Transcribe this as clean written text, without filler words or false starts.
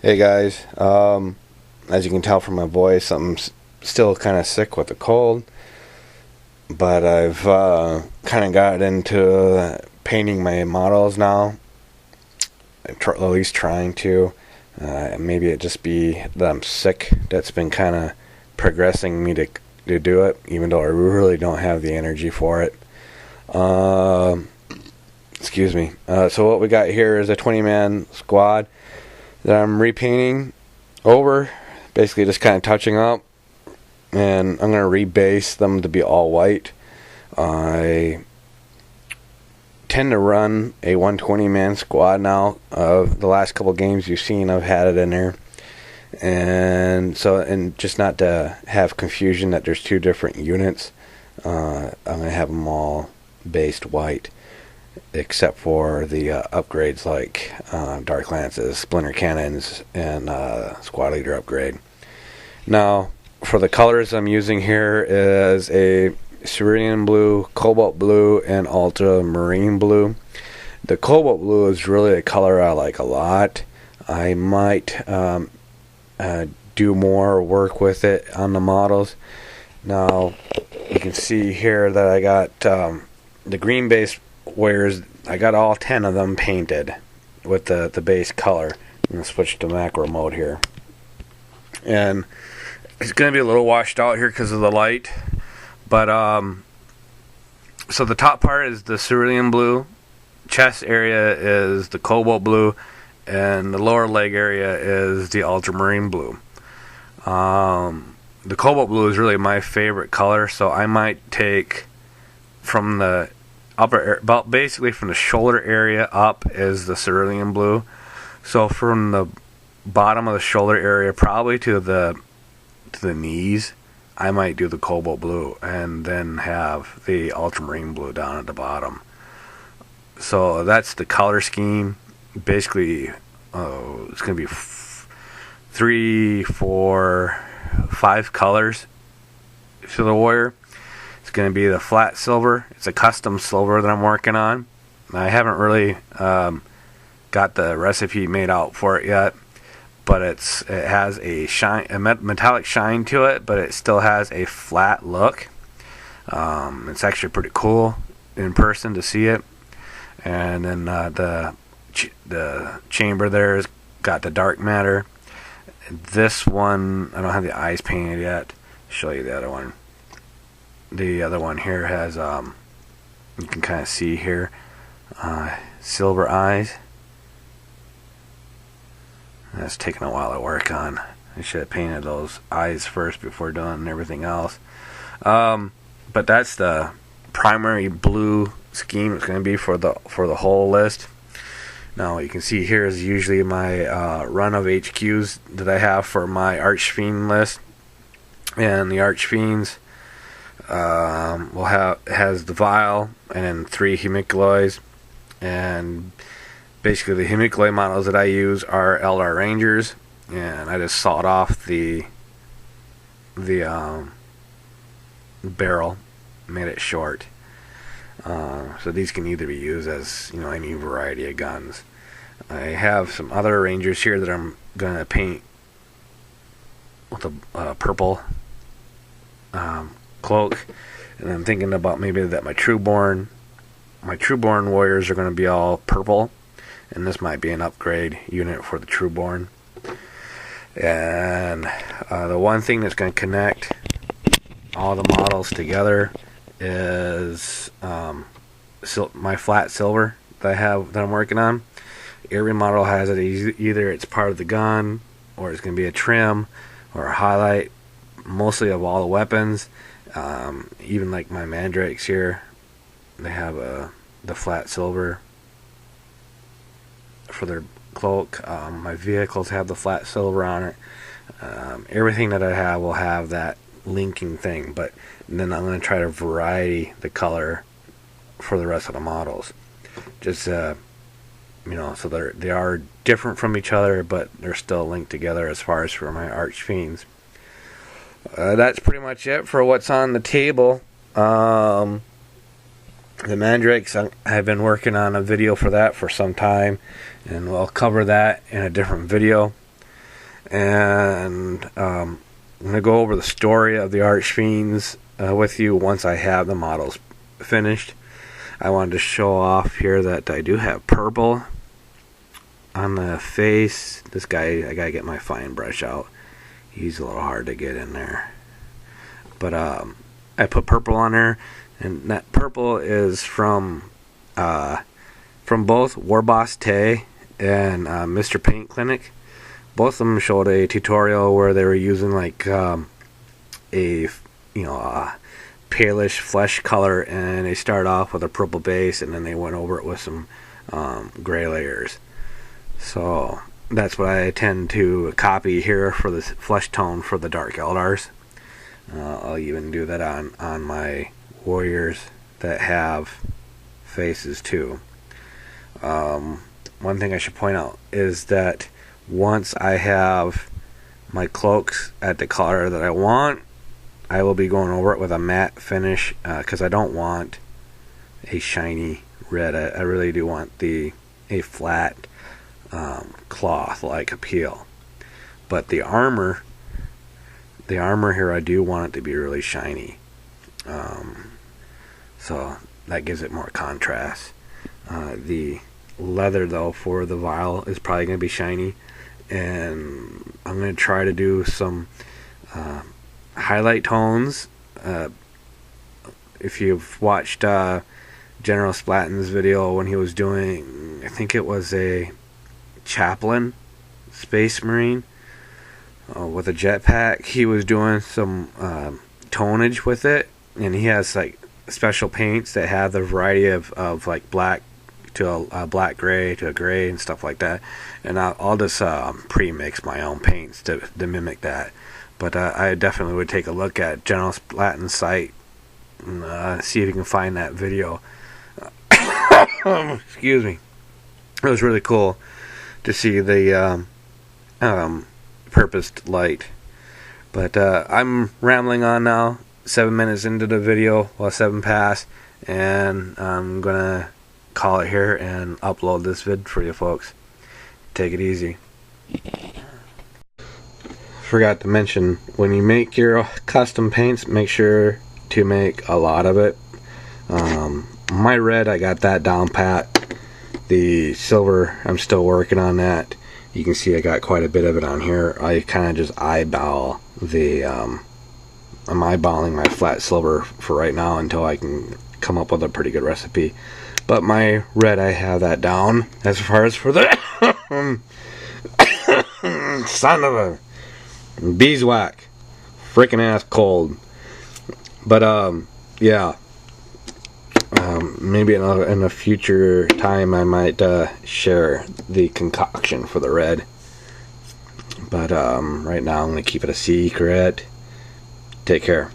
Hey guys, as you can tell from my voice, I'm still kind of sick with the cold, but I've kind of got into painting my models now. At least trying to. Maybe it just be that I'm sick that's been kind of progressing me to do it, even though I really don't have the energy for it. Excuse me. So what we got here is a 20-man squad that I'm repainting over, basically just kind of touching up, and I'm going to rebase them to be all white. I tend to run a 120-man squad now. The last couple games you've seen, I've had it in there, and just not to have confusion that there's two different units, I'm going to have them all based white, except for the upgrades like Dark Lances, Splinter Cannons, and Squad Leader upgrade. Now, for the colors I'm using here is a Cerulean Blue, Cobalt Blue, and Ultramarine Blue. The Cobalt Blue is really a color I like a lot. I might do more work with it on the models. Now, you can see here that I got the green base warriors. I got all 10 of them painted with the base color. I'm going to switch to macro mode here. And it's going to be a little washed out here because of the light. But, so the top part is the cerulean blue. Chest area is the cobalt blue. And the lower leg area is the ultramarine blue. The cobalt blue is really my favorite color. So I might take from the about basically from the shoulder area up is the cerulean blue. So from the bottom of the shoulder area probably to the knees, I might do the cobalt blue and then have the ultramarine blue down at the bottom. So that's the color scheme. Basically, it's going to be 3, 4, 5 colors for the warrior. It's going to be the flat silver. It's a custom silver that I'm working on. I haven't really got the recipe made out for it yet, but it has a metallic shine to it, but it still has a flat look. It's actually pretty cool in person to see it. And then the chamber there has got the dark matter. This one, I don't have the eyes painted yet. I'll show you the other one. The other one here has, you can kind of see here, silver eyes. That's taken a while to work on. I should have painted those eyes first before doing everything else. But that's the primary blue scheme it's going to be for the whole list. Now what you can see here is usually my run of HQs that I have for my Archfiend list, and the Archfiends has the vial and then 3 hemiculoids, and basically the hemiculoid models that I use are Eldar Rangers, and I just sawed off the barrel, made it short. So these can either be used as any variety of guns. I have some other Rangers here that I'm gonna paint with a purple cloak, and I'm thinking about maybe that my Trueborn warriors are going to be all purple, and this might be an upgrade unit for the Trueborn. And the one thing that's going to connect all the models together is my flat silver that I'm working on. Every model has it. Either it's part of the gun, or it's going to be a trim or a highlight, mostly of all the weapons. Even like my mandrakes here, they have the flat silver for their cloak. My vehicles have the flat silver on it. Everything that I have will have that linking thing, but then I'm going to try to variety the color for the rest of the models. Just so they are different from each other, but they're still linked together as far as for my Archfiends. That's pretty much it for what's on the table. The mandrakes, I've been working on a video for that for some time, and we'll cover that in a different video. And I'm going to go over the story of the Archfiends with you once I have the models finished. I wanted to show off here that I do have purple on the face. This guy, I gotta get my fine brush out. He's a little hard to get in there. But I put purple on there, and that purple is from both Warboss Tay and Mr. Paint Clinic. Both of them showed a tutorial where they were using like a palish flesh color, and they started off with a purple base, and then they went over it with some gray layers. So that's what I tend to copy here for the flesh tone for the Dark Eldars. I'll even do that on my warriors that have faces too. One thing I should point out is that once I have my cloaks at the color that I want, I will be going over it with a matte finish, because I don't want a shiny red. I really do want a flat cloth like appeal. But the armor here, I do want it to be really shiny, so that gives it more contrast. The leather though for the vial is probably going to be shiny, and I'm going to try to do some highlight tones. If you've watched General Splatton's video when he was doing, I think it was a chaplain space marine with a jetpack, he was doing some tonage with it, and he has like special paints that have the variety of like black to a black gray to a gray and stuff like that, and I'll just pre-mix my own paints to mimic that. But I definitely would take a look at General Splatton's site and see if you can find that video. Excuse me. It was really cool to see the purposed light. But I'm rambling on now. 7 minutes into the video, well, 7 past, and I'm gonna call it here and upload this vid for you folks. Take it easy. Forgot to mention, when you make your custom paints, make sure to make a lot of it. My red, I got that down pat. The silver, I'm still working on that. You can see I got quite a bit of it on here. I kind of just eyeball I'm eyeballing my flat silver for right now until I can come up with a pretty good recipe. But my red, I have that down. As far as for the son of a beeswax, freaking ass cold. But yeah, maybe in a future time I might share the concoction for the red. But right now I'm gonna keep it a secret. Take care.